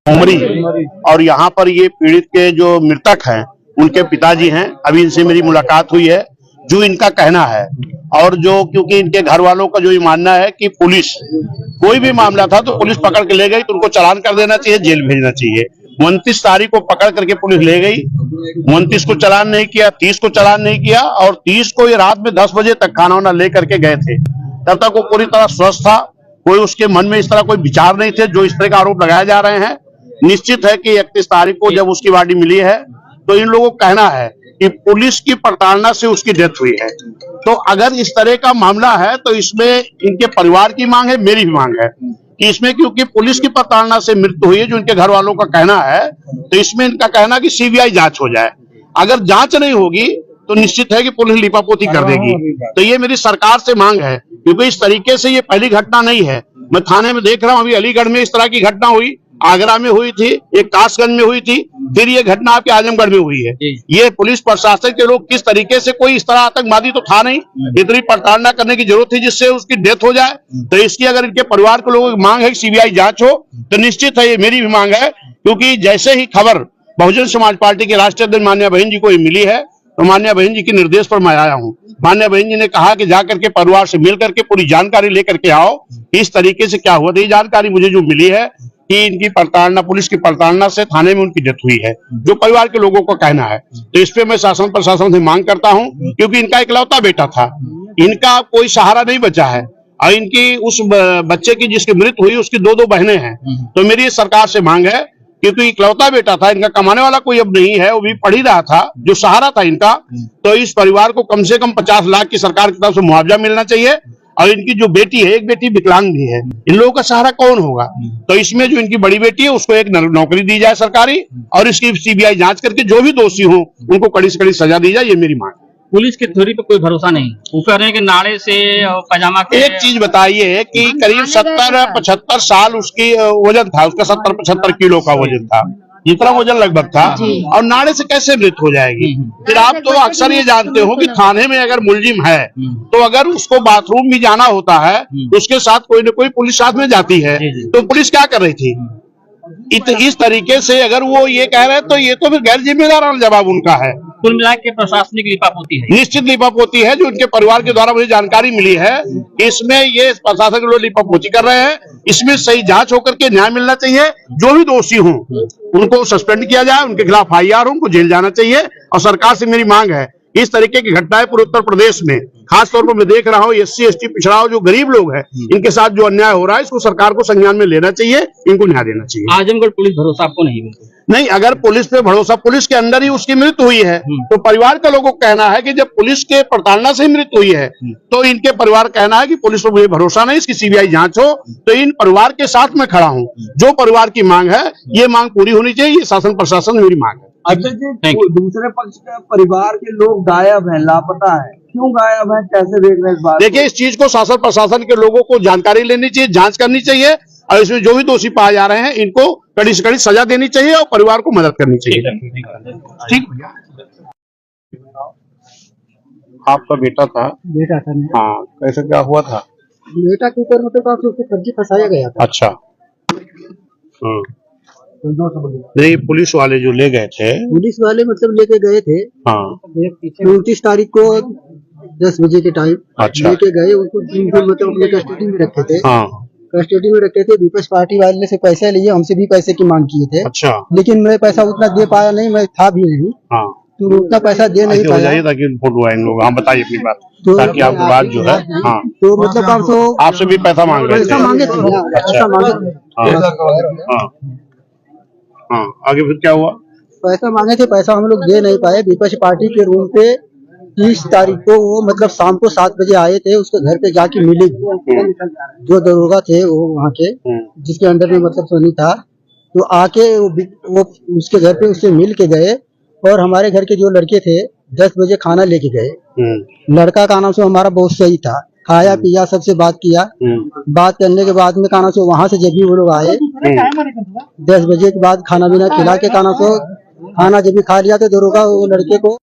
उमरी और यहाँ पर ये पीड़ित के जो मृतक हैं उनके पिताजी हैं। अभी इनसे मेरी मुलाकात हुई है। जो इनका कहना है और जो क्योंकि इनके घर वालों का जो ये मानना है कि पुलिस कोई भी मामला था तो पुलिस पकड़ के ले गई तो उनको चालान कर देना चाहिए, जेल भेजना चाहिए। 29 तारीख को पकड़ करके पुलिस ले गई, 29 को चालान नहीं किया, 30 को चालान नहीं किया और 30 को ये रात में 10 बजे तक खाना वाना ले करके गए थे। तब तक वो पूरी तरह स्वस्थ था, कोई उसके मन में इस तरह कोई विचार नहीं थे जो इस तरह का आरोप लगाए जा रहे हैं। निश्चित है कि 31 तारीख को जब उसकी बॉडी मिली है तो इन लोगों का कहना है कि पुलिस की प्रताड़ना से उसकी डेथ हुई है। तो अगर इस तरह का मामला है तो इसमें इनके परिवार की मांग है, मेरी भी मांग है कि इसमें क्योंकि पुलिस की प्रताड़ना से मृत्यु हुई है जो इनके घर वालों का कहना है, तो इसमें इनका कहना कि सीबीआई जांच हो जाए। अगर जांच नहीं होगी तो निश्चित है कि पुलिस लिपापोती कर देगी। तो ये मेरी सरकार से मांग है क्योंकि इस तरीके से ये पहली घटना नहीं है। मैं थाने में देख रहा हूँ, अभी अलीगढ़ में इस तरह की घटना हुई, आगरा में हुई थी, एक कासगंज में हुई थी, फिर ये घटना आपके आजमगढ़ में हुई है। ये पुलिस प्रशासन के लोग किस तरीके से, कोई इस तरह आतंकवादी तो था नहीं, इतनी प्रताड़ना करने की जरूरत थी जिससे उसकी डेथ हो जाए। तो इसकी अगर इनके परिवार के लोगों की मांग है कि सीबीआई जांच हो तो निश्चित है ये मेरी भी मांग है। क्योंकि जैसे ही खबर बहुजन समाज पार्टी के राष्ट्रीय अध्यक्ष माननीय बहन जी को मिली है तो माननीय बहन जी के निर्देश पर मैं आया हूँ। माननीय बहन जी ने कहा कि जाकर के परिवार से मिल करके पूरी जानकारी लेकर के आओ इस तरीके से क्या हुआ। तो ये जानकारी मुझे जो मिली है कि इनकी प्रताड़ना, पुलिस की प्रताड़ना से थाने में उनकी डेथ हुई है, जो परिवार के लोगों का कहना है। तो इस पे मैं शासन प्रशासन से मांग करता हूं क्योंकि इनका इकलौता बेटा था, इनका कोई सहारा नहीं बचा है और इनकी उस बच्चे की जिसकी मृत्यु हुई उसकी दो बहनें हैं। तो मेरी सरकार से मांग है क्योंकि इकलौता बेटा था, इनका कमाने वाला कोई अब नहीं है, वो भी पढ़ ही रहा था, जो सहारा था इनका। तो इस परिवार को कम से कम 50 लाख की सरकार की तरफ से मुआवजा मिलना चाहिए। और इनकी जो बेटी है, एक बेटी विकलांग भी है, इन लोगों का सहारा कौन होगा। तो इसमें जो इनकी बड़ी बेटी है उसको एक नौकरी दी जाए सरकारी और इसकी सीबीआई जांच करके जो भी दोषी हो उनको कड़ी से कड़ी सजा दी जाए, ये मेरी मांग है। पुलिस की थ्योरी पे कोई भरोसा नहीं, वो कह रहे हैं कि नाड़े से और पजामा के। एक चीज बताइए कि करीब 70-75 साल उसकी वजन था, उसका 70-75 किलो का वजन था, जितना वजन लगभग था, और नाड़े से कैसे मृत्यु हो जाएगी। फिर आप तो अक्सर ये जानते हो कि थाने में अगर मुलजिम है तो अगर उसको बाथरूम भी जाना होता है तो उसके साथ कोई न कोई पुलिस साथ में जाती है। तो पुलिस क्या कर रही थी इस तरीके से? अगर वो ये कह रहे हैं तो ये तो फिर गैर जिम्मेदाराना जवाब उनका है। कुल मिला के प्रशासनिक लिपापोती है, निश्चित लिपापोती है। जो उनके परिवार के द्वारा मुझे जानकारी मिली है इसमें ये प्रशासन के लोग लिपापोती कर रहे हैं। इसमें सही जांच होकर के न्याय मिलना चाहिए। जो भी दोषी हों उनको सस्पेंड किया जाए, उनके खिलाफ IR हो, उनको जेल जाना चाहिए। और सरकार से मेरी मांग है इस तरीके की घटनाएं पूरे उत्तर प्रदेश में खासतौर पर मैं देख रहा हूँ, SC ST पिछड़ा जो गरीब लोग हैं इनके साथ जो अन्याय हो रहा है इसको सरकार को संज्ञान में लेना चाहिए, इनको न्याय देना चाहिए। आजमगढ़ पुलिस भरोसा आपको नहीं, अगर पुलिस पे भरोसा, पुलिस के अंदर ही उसकी मृत्यु हुई है तो परिवार के लोगों का कहना है कि जब पुलिस के प्रताड़ना से मृत्यु हुई है तो इनके परिवार कहना है कि पुलिस पर मुझे भरोसा नहीं, इसकी सीबीआई जांच हो। तो इन परिवार के साथ मैं खड़ा हूँ। जो परिवार की मांग है ये मांग पूरी होनी चाहिए, ये शासन प्रशासन मेरी मांग है। अच्छा जी, दूसरे पक्ष के परिवार के लोग गायब हैं, लापता हैं, क्यों गायब हैं, कैसे देख रहे हैं इस बात? देखिए, इस चीज को शासन प्रशासन के लोगों को जानकारी लेनी चाहिए, जांच करनी चाहिए और इसमें जो भी दोषी पाए जा रहे हैं इनको कड़ी से कड़ी सजा देनी चाहिए और परिवार को मदद करनी चाहिए। ठीक, आपका बेटा था? बेटा था। हाँ, कैसे क्या हुआ था? बेटा के ऊपर मतलब काफी उसको फर्जी फंसाया गया था। अच्छा, नहीं, पुलिस वाले जो ले गए थे, पुलिस वाले मतलब लेके गए थे। हाँ, 29 तारीख को 10 बजे के टाइम अच्छा लेके गए उनको, मतलब अपने कस्टडी में रखे थे। हाँ, कस्टडी में रखे थे। विपक्ष पार्टी वाले से पैसे लिए, हमसे भी पैसे की मांग किए थे। अच्छा, लेकिन मैं पैसा उतना दे पाया नहीं, मैं था भी नहीं। हाँ, तो उतना पैसा दे नहीं पाया। ताकि फोटो आए लोग। हाँ, बताइए अपनी बात, तो ताकि आपकी बात जो है। हाँ, तो मतलब आपसे भी पैसा मांग रहे थे? पैसा मांगे थे, पैसा मांगे थे। हाँ, आगे फिर क्या हुआ? पैसा मांगे थे, पैसा हम लोग दे नहीं पाए। विपक्ष पार्टी के रूम पे 30 तारीख को वो मतलब शाम को 7 बजे आए थे, उसके घर पे जाके मिले। जो दरोगा थे वो वहाँ के, जिसके अंडर में मतलब सोनी था, तो आके वो उसके घर पे उससे मिल के गए। और हमारे घर के जो लड़के थे 10 बजे खाना लेके गए। लड़का का नाम से हमारा बहुत सही था, खाया पिया, सबसे बात किया। बात करने के बाद में खाना से वहाँ से जब भी वो लोग आए 10 बजे के बाद खाना पीना खिला के खाना जब भी खा लिया तो दरोगा वो लड़के को